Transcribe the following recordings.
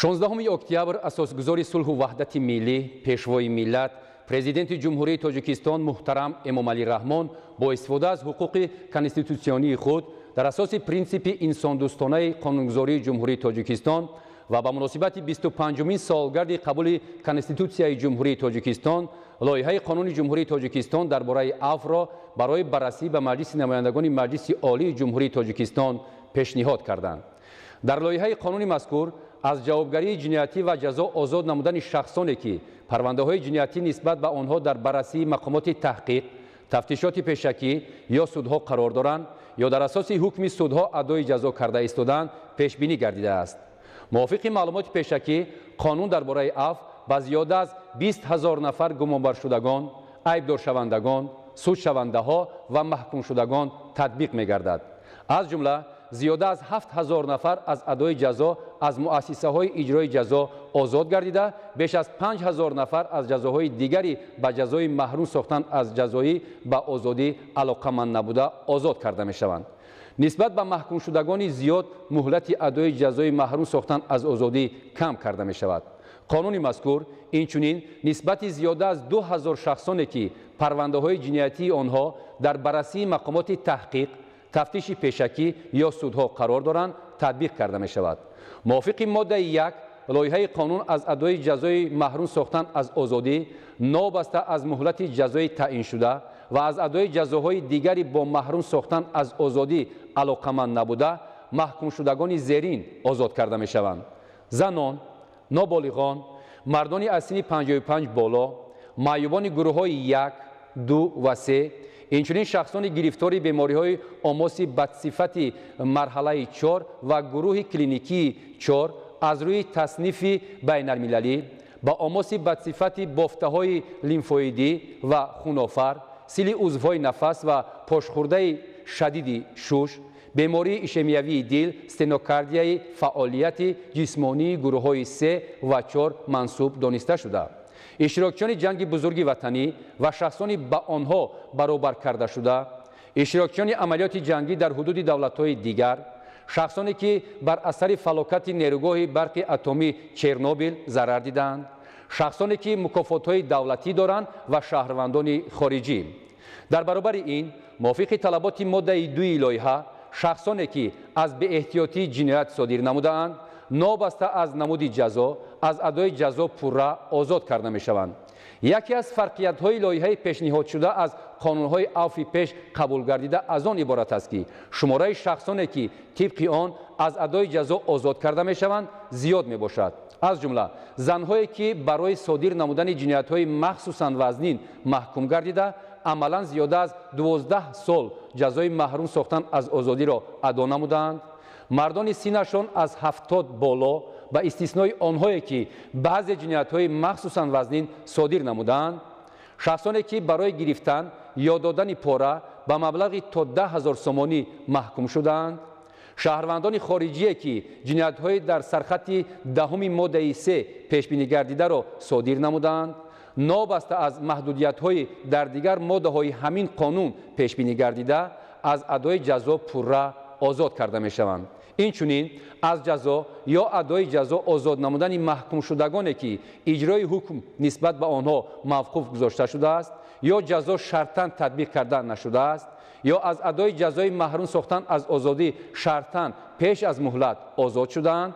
16 октябр асосгузори сулҳу ваҳдати миллӣ, пешвои миллат, президенти ҷумҳурии Тоҷикистон муҳтарам Эмомалӣ Раҳмон бо истифода аз ҳуқуқи конститутсионии худ дар асоси принсипи инсондӯстонаи қонунгузории ҷумҳурии Тоҷикистон ва ба муносибати 25-умин солгарди қабули Конститутсияи ҷумҳурии Тоҷикистон лоиҳаи қонуни ҷумҳурии Тоҷикистон дар бораи афвро барои баррасӣ ба маҷлиси намояндагони маҷлиси олии ҷумҳурии Тоҷикистон пешниҳод карданд. дар лоиҳаи қонуни мазкур аз ҷавобгарии ҷиноятӣ ва ҷазо озод намудани шахсоне ки парвандаҳои ҷиноятӣ нисбат ба онҳо дар баррасии мақомоти таҳқиқ, тафтишоти пешакӣ ё судҳо қарор доранд ё дар асоси ҳукми судҳо адои ҷазо карда истоданд пешбинӣ гардидааст. мувофиқи маълумоти пешакӣ, қонун дар бораи афв ба зиёда аз 20 000 нафар гумонбаршудагон, айбдоршавандагон, судшавандаҳо ва маҳкумшудагон татбиқ мегардад. аз ҷумла зиёда аз 7 000 нафар аз адои ҷазо аз муассисаҳои иҷрои ҷазо озод гардида, беш аз 5 000 нафар аз ҷазоҳои дигари ба ҷазои маҳрум сохтан аз ҷазоӣ ба озодӣ алоқаманд набуда озод карда мешаванд. нисбат ба маҳкумшудагони зиёд муҳлати адои ҷазои маҳрум сохтан аз озодӣ кам карда мешавад. қонуни мазкур инчунин нисбати зиёда аз 2000 шахсоне ки парвандаҳои ҷиноятии онҳо дар баррасии мақомоти таҳқиқ, тафтиши пешакӣ ё судҳо қарор доранд татбиқ карда мешавад. мувофиқи моддаи 1 лоиҳаи қонун аз адои ҷазои маҳрум сохтан аз озодӣ новаста аз муҳлати ҷазои таъиншуда ва аз адои ҷазоҳои дигари бо маҳрум сохтан аз озодӣ алоқаманд набуда маҳкумшудагони зерин озод карда мешаванд: занон, ноболиғон, мардони аз синни 55 боло, маъюбони гурӯҳҳои 1, 2 ва 3, инчунин шахсони гирифтори бемориҳои омоси бадсифати марҳалаи 4 ва гурӯҳи клиникии 4 аз рӯи таснифи байналмилалӣ ба омоси бадсифати бофтаҳои лимфоидӣ ва хунофар, сили узвҳои нафас ва пошхӯрдаи шадиди шуш, бемории ишемиявии дил, стенокардияи фаъолияти ҷисмонии гурӯҳҳои 3 ва 4 мансуб дониста шуда. иштирокчиёни ҷанги бузурги ватанӣ ва шахсони ба онҳо баробар карда шуда, иштирокчиёни амалиёти ҷангӣ дар ҳудуди давлатҳои дигар, шахсоне ки бар асари фалокати нерӯгоҳи барқи атомӣ Чернобил зарар диданд, шахсоне ки мукофотҳои давлатӣ доранд ва шаҳрвандони хориҷӣ. дар баробари ин, мувофиқи талаботи моддаи 2 лоиҳа, шахсоне ки аз беэҳтиётӣ ҷиноят содир намудаанд, новаста аз намуди ҷазо, аз адои ҷазо пурра озод карда мешаванд. яке аз фарқиятҳои лоиҳаи пешниҳодшуда аз қонунҳои афви пеш қабул гардида аз он иборат аст ки шумораи шахсоне ки тибқи он аз адои ҷазо озод карда мешаванд зиёд мебошад. аз ҷумла занҳое ки барои содир намудани ҷиноятҳои махсусан вазнин маҳкум гардида амалан зиёда аз 12 сол ҷазои маҳрум сохтан аз озодиро адо намудаанд, мардони синнашон аз 70 боло ба истиснои онҳое ки баъзе ҷиноятҳои махсусан вазнин содир намудаанд, шахсоне ки барои гирифтан ё додани пора ба маблағи то 10 000 сомонӣ маҳкум шудаанд, шаҳрвандони хориҷие ки ҷиноятҳои дар сархати 10 моддаи 3 пешбинӣ гардидаро содир намудаанд, новаста аз маҳдудиятҳои дар дигар моддаҳои ҳамин қонун пешбинӣ гардида аз адои ҷазо пурра озод карда мешаванд. инчунин аз ҷазо ё адои ҷазо озод намудани маҳкумшудагоне ки иҷрои ҳукм нисбат ба онҳо мавқуф гузошта шудааст ё ҷазо шартан татбиқ карда нашудааст ё аз адои ҷазои маҳрум сохтан аз озодӣ шартан пеш аз муҳлат озод шудаанд,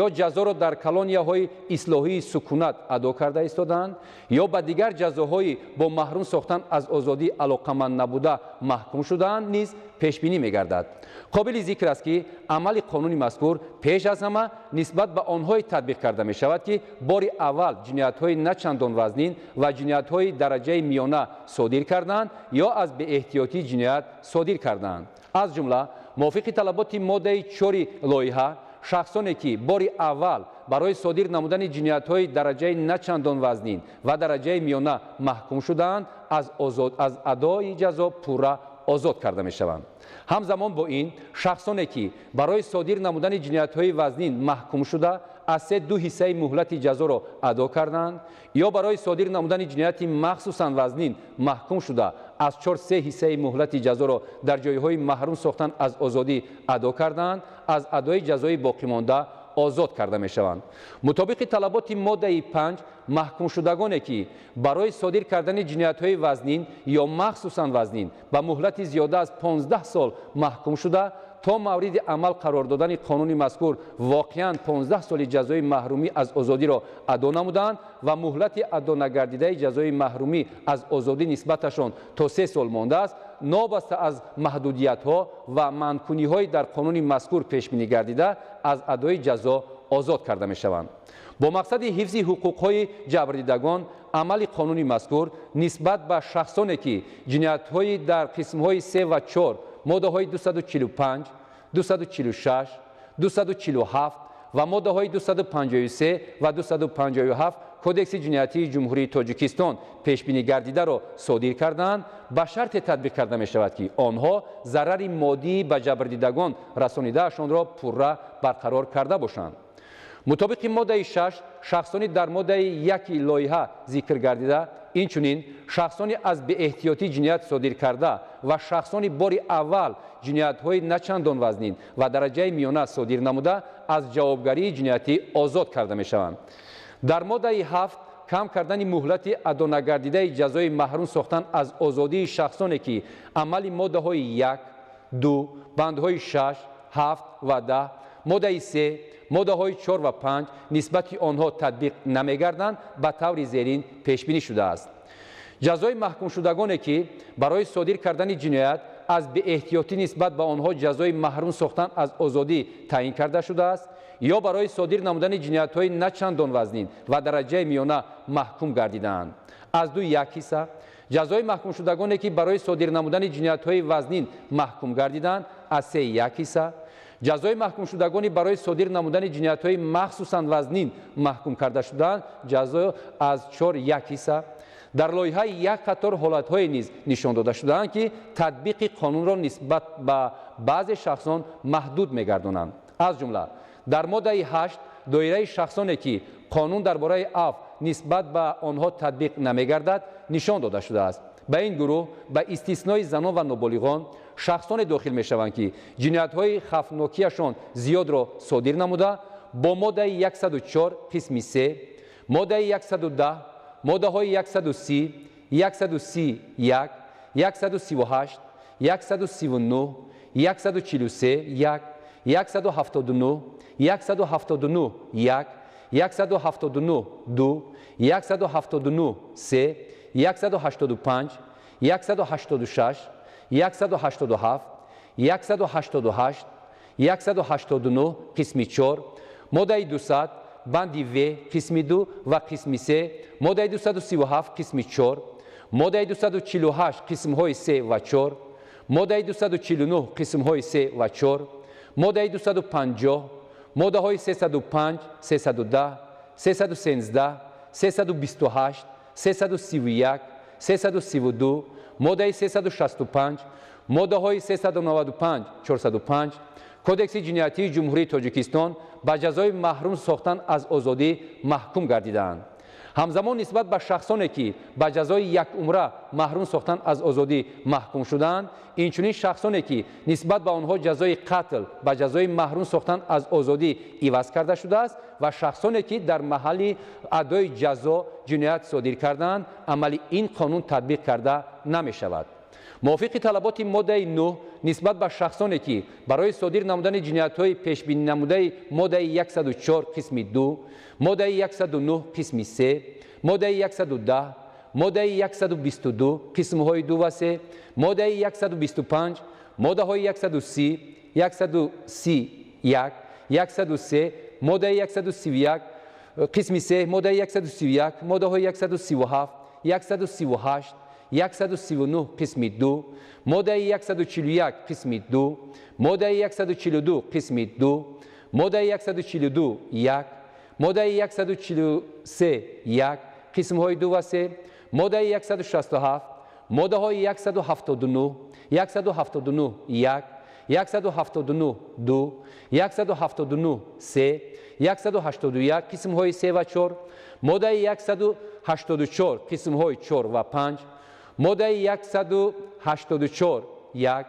ё ҷазоро дар колонияҳои ислоҳии сукунат адо карда истоданд, ё ба дигар ҷазоҳои бо маҳрум сохтан аз озодӣ алоқаманд набуда маҳкум шудаанд низ пешбинӣ мегардад. қобили зикр аст ки амали қонуни мазкур пеш аз ҳама нисбат ба онҳое татбиқ карда мешавад ки бори аввал ҷиноятҳои начандон вазнин ва ҷиноятҳои дараҷаи миёна содир карданд ё аз беэҳтиётӣ ҷиноят содир карданд. аз ҷумла мувофиқи талаботи моддаи 4 лоиҳа, шахсоне ки бори аввал барои содир намудани ҷиноятҳои дараҷаи начандон вазнин ва дараҷаи миёна маҳкум шудаанд аз адои ҷазо пурра озод карда мешаванд. ҳамзамон бо ин шахсоне ки барои содир намудани ҷиноятҳои вазнин маҳкум шуда аз 3/2 ҳиссаи муҳлати ҷазоро адо карданд ё барои содир намудани ҷинояти махсусан вазнин маҳкум шуда аз 4/3 ҳиссаи муҳлати ҷазоро дар ҷойҳои маҳрум сохтан аз озодӣ адо карданд, аз адои ҷазои боқимонда озод карда мешаванд. мутобиқи талаботи моддаи 5 маҳкумшудагоне ки барои содир кардани ҷиноятҳои вазнин ё махсусан вазнин ба муҳлати зиёда аз 15 сол маҳкум шуда то мавриди амал қарор додани қонуни мазкур воқеан 15 соли ҷазои маҳрумӣ аз озодиро адо намуданд ва муҳлати адо нагардидаи ҷазои маҳрумӣ аз озодӣ нисбаташон то 3 сол мондааст, нобаста аз маҳдудиятҳо ва манъкуниҳои дар қонуни мазкур пешбинӣ гардида аз адои ҷазо озод карда мешаванд. бо мақсади ҳифзи ҳуқуқҳои ҷабрдидагон амали қонуни мазкур нисбат ба шахсоне ки ҷиноятҳои дар қисмҳои 3 ва 4 моддаҳои 245, 246, 247 ва моддаҳои 253 ва 257 кодекси ҷиноятии ҷумҳурии Тоҷикистон пешбинӣ гардидаро содир карданд, ба шарте татбиқ карда мешавад ки онҳо зарари моддӣ ба ҷабрдидагон расонидаашонро пурра барқарор карда бошанд. мутобиқи моддаи 6 шахсони дар моддаи 1 лоиҳа зикр гардида, инчунин шахсони аз беэҳтиётӣ ҷиноят содир карда ва шахсони бори аввал ҷиноятҳои начандон вазнин ва дараҷаи миёна содир намуда аз ҷавобгарии ҷиноятӣ озод карда мешаванд. дар моддаи 7 кам кардани муҳлати адонагардидаи ҷазои маҳрум сохтан аз озодии шахсоне ки амали моддаҳои 1, 2, бандҳои 6, 7 ва 10, моддаи 3, моддаҳои 4 ва 5 нисбати онҳо татбиқ намегарданд ба таври зерин пешбинӣ шудааст. ҷазои маҳкумшудагоне ки барои содир кардани ҷиноят аз беэҳтиётӣ нисбат ба онҳо ҷазои маҳрум сохтан аз озодӣ таъин карда шудааст ё барои содир намудани ҷиноятҳои начандон вазнин ва дараҷаи миёна маҳкум гардидаанд. аз 2 1 ҳисса ҷазои маҳкумшудагоне ки барои содир намудани ҷиноятҳои вазнин маҳкум гардидаанд, аз 3 1 ҳисса ҷазои маҳкумшудагони барои содир намудани ҷиноятҳои махсусан вазнин маҳкум карда шудаанд, ҷазо аз 4 1 ҳисса. дар лоиҳаи як қатор ҳолатҳое низ нишон дода шудаанд ки татбиқи қонунро нисбат ба баъзе шахсон маҳдуд мегардонанд. аз ҷумла дар моддаи 8 доираи шахсоне ки қонун дар бораи аф нисбат ба онҳо татбиқ намегардад нишон дода шудааст. ба ин гурӯҳ ба истиснои занон ва ноболиғон шахсоне дохил мешаванд ки ҷиноятҳои хавфнокияшон зиёдро содир намуда бо моддаи 104 қисми 3, моддаи 110, моддаҳои 130, 131, 138, 139, 143, 1, 179, 179, 1, 179, 2, 179, 3, 185, 186, 187, 188, 189 қисми 4, моддаи 200 банди В қисми 2 ва қисми 3, моддаи 237 қисми 4, моддаи 248 қисмҳои 3 ва 4, моддаи 249 қисмҳои 3 ва 4, моддаи 250, моддаҳои 305, 310, 313, 328, 331, 332, моддаи 365, моддаҳои 395, 405 кодекси ҷиноятии ҷумҳурии Тоҷикистон ба ҷазои маҳрум сохтан аз озодӣ маҳкум гардидаанд. ҳамзамон нисбат ба шахсоне ки ба ҷазои якумра маҳрум сохтан аз озодӣ маҳкум шудаанд, инчунин шахсоне ки нисбат ба онҳо ҷазои қатл ба ҷазои маҳрум сохтан аз озодӣ иваз карда шудааст ва шахсоне ки дар маҳалли адои ҷазо ҷиноят содир кардаанд, амали ин қонун татбиқ карда намешавад. мувофиқи талаботи моддаи 9 нисбат ба шахсоне ки барои содир намудани ҷиноятҳои пешбинӣ намудаи моддаи 104 қисми 2, моддаи 109 қисми 3, моддаи 110, моддаи 122 қисмҳои 2 ва 3, моддаи 125, моддаҳои 130, 131, 103, моддаи 131 қисми 3, моддаи 131, моддаҳои 137, 138, 139 қисми 2, моддаи 141 қисми 2, моддаи 142 қисми 2, моддаи 142 1, моддаи 143 1 қисмҳои 2 ва 3, моддаи 167, моддаҳои 179, 179 1, 179 2, 179 3, 181 қисмҳои 3 ва 4, моддаи 184 қисмҳои 4 ва 5, моддаи 184 1,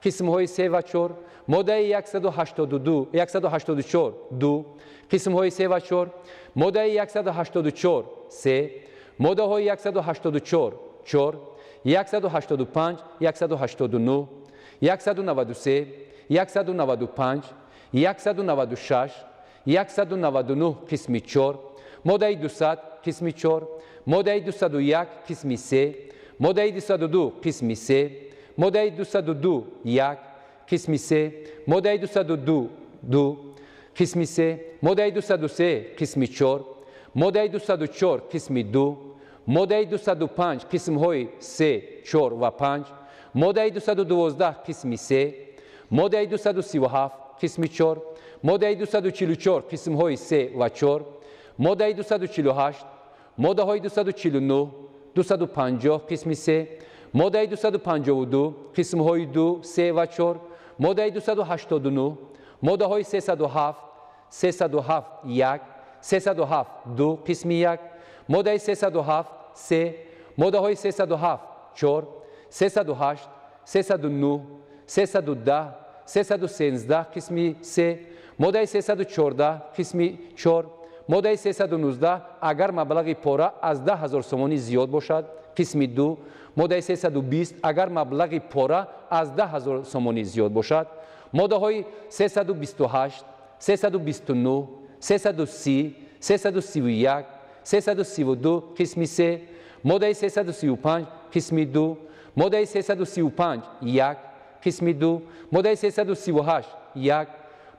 قسم‌های 3 و 4 ماده 184 2 قسم‌های 3 و 4 ماده 184 3 ماده‌های 184 4 185 189 193 195 196 199 قسم 4 ماده 200 قسم 4 ماده 201 قسم 3 ماده 202 قسم 3 ماده 202 1 قسم 3 ماده 202 2 قسم 3 ماده 203 قسم 4 ماده 204 قسم 2 ماده 205 قسم های 3 4 و 5 ماده 212 قسم 3 ماده 237 قسم 4 ماده 244 قسم های 3 و 4 ماده 248 ماده های 249 250 قسم 3 ماده 252 قسم های 2 3 و 4 ماده 289 ماده های 307 307 1 307 2 قسم 1 ماده 307 3 ماده های 307 4 308 309 310 313 قسم 3 ماده 314 قسم 4 ماده 319 اگر مبلغ پاره از 10,000 سومانی زیاد باشد قسم 2 ماده 320 اگر مبلغ پاره از 10,000 سومانی زیاد باشد ماده های 328 329 330 331 332 قسم 3 ماده 335 قسم 2 ماده 335 1 قسم 2 ماده 338 1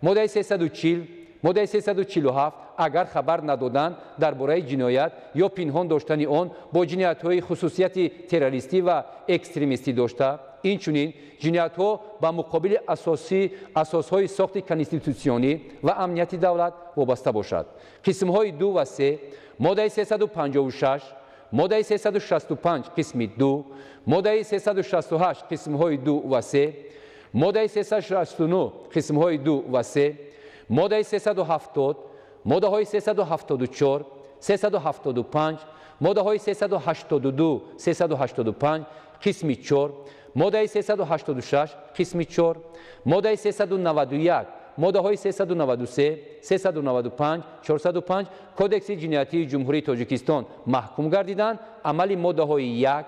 ماده 340 ماده 347 اگر خبر ندادن درباره جنایت یا پنهان داشتن آن با جنایت‌های خصوصیت تروریستی و اکستریمیستی داشته اینچنین جنایت‌ها با مقابل اساس‌های ساخت کنستیتوسیونی و امنیت دولت وابسته باشد قسم‌های 2 و 3 ماده 356 ماده 365 قسم 2 ماده 368 قسم‌های 2 و 3 ماده 369 قسم‌های 2 و 3 ماده 370 ماده های 374 375 ماده های 382 385 قسم 4 ماده 386 قسم 4 ماده 391 ماده های 393 395 405 کودکس جنایتی جمهوری تاجیکستان محکوم گردیدند عمل ماده های 1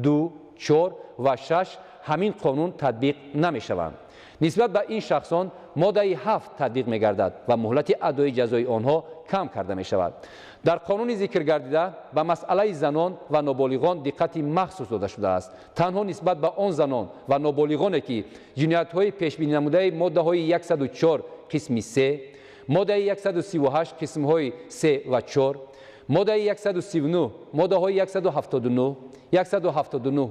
2 4 و 6 همین قانون تطبیق نمی شوند نسبت به این شخصان ماده 7 تطبیق می گردد و مهلت ادای جزای آنها کم کرده می شود. در قانون ذکر گردیده به مسئله زنان و نابالغان دقت مخصوص داده شده است. تنها نسبت به آن زنان و نابالغانی که جنایت‌های پیش بینی نموده ماده های 104 قسم 3 ماده 138 قسم های 3 و 4 ماده 139 ماده های 179 179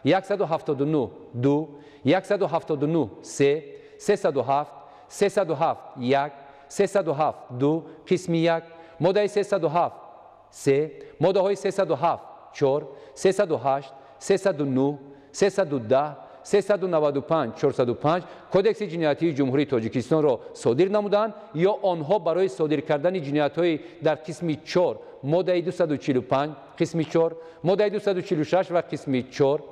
1 179 2 179 3 307 307 1 307 2 قسم 1 ماده 307 3 ماده های 307 4 308 309 310 395 405 کودکس جنایتی جمهوری تاجیکستان را صادر نمودند یا آنها برای صادر کردن جنایت‌های در قسم 4 ماده 245 قسم 4 ماده 246 و قسم 4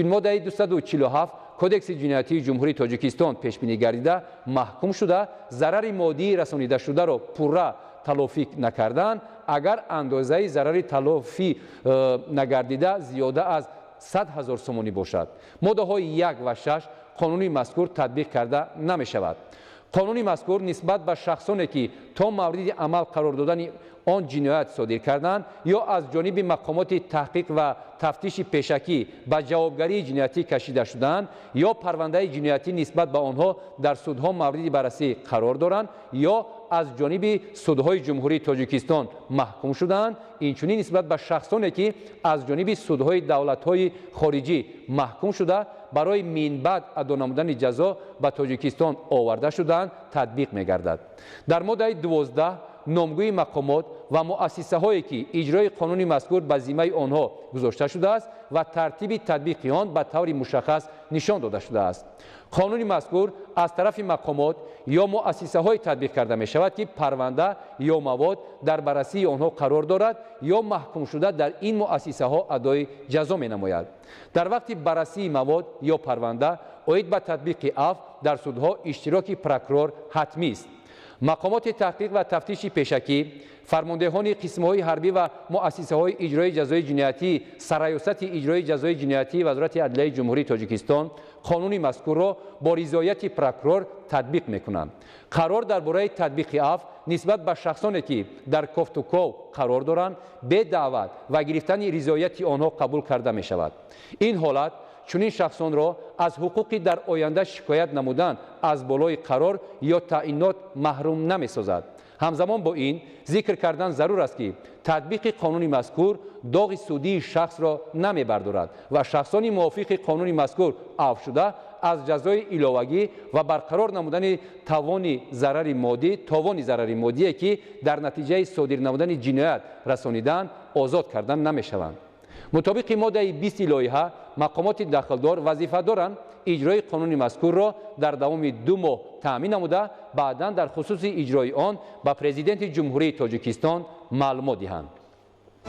ماده 247 کودکس جنایتی جمهوری تاجیکستان پیش بینی گردیده محکوم شده ضرر مادی رسانیده شده را پورا تلافی نکردند اگر اندازه ضرر تلافی نگردیده زیاده از 100,000 سومانی باشد ماده های 1 و 6 قانون مذکور تطبیق کرده نمی شود قانون مذکور نسبت به شخصانی که تا مورد عمل قرار دادن آن جنایت صادر کردند یا از جانب مقامات تحقیق و تفتیش پیشکی به جوابگری جنایتی کشیده شدند یا پرونده جنایتی نسبت به آنها در سودها مورد بررسی قرار دارند یا از جانب سودهای جمهوری تاجیکستان محکوم شدند اینچنین نسبت به شخصانی که از جانب سودهای دولت‌های خارجی محکوم شده برای منبعد ادا نمودن جزا به تاجیکستان آورده شدند تطبیق می‌گردد در ماده 12 نامگوی مقامات و مؤسسه هایی که اجرای قانون مذکور به ذمه آنها گذاشته شده است و ترتیب تطبیق آن به طور مشخص нишон дода шудааст. қонуни мазкур аз тарафи мақомот ё муассисаҳое татбиқ карда мешавад ки парванда ё мавод дар баррасии онҳо қарор дорад ё маҳкумшуда дар ин муассисаҳо адои ҷазо менамояд. дар вақти баррасии мавод ё парванда оид ба татбиқи афв дар судҳо иштироки прокурор ҳатмист. мақомоти таҳқиқ ва тафтиши пешакӣ, фармондеҳони қисмҳои ҳарбӣ ва муассисаҳои иҷрои ҷазои ҷиноятӣ, сараёсати иҷрои ҷазои ҷиноятӣ Вазорати Адлияи Ҷумҳурии Тоҷикистон қонуни мазкурро бо ризояти прокурор татбиқ мекунанд. қарор дар бораи татбиқи афв нисбат ба шахсоне ки дар кофтуков қарор доранд бе даъват ва гирифтани ризояти онҳо қабул карда мешавад. ин ҳолат чунин шахсонро аз ҳуқуқи дар оянда шикоят намудан аз болои қарор ё таъинот маҳрум намесозад. ҳамзамон бо ин зикр кардан зарур аст ки татбиқи қонуни мазкур доғи судии шахсро намебардорад ва шахсони мувофиқи қонуни мазкур афв шуда аз ҷазои иловагӣ ва барқарор намудани тавони зарари моддие ки дар натиҷаи содир намудани ҷиноят расониданд озод карда намешаванд. мутобиқи моддаи 20 лоиҳа мақомоти дахлдор вазифа доранд иҷрои қонуни мазкурро дар давоми 2 моҳ таъмин намуда баъдан дар хусуси иҷрои он ба Президенти Ҷумҳурии Тоҷикистон маълумот диҳанд.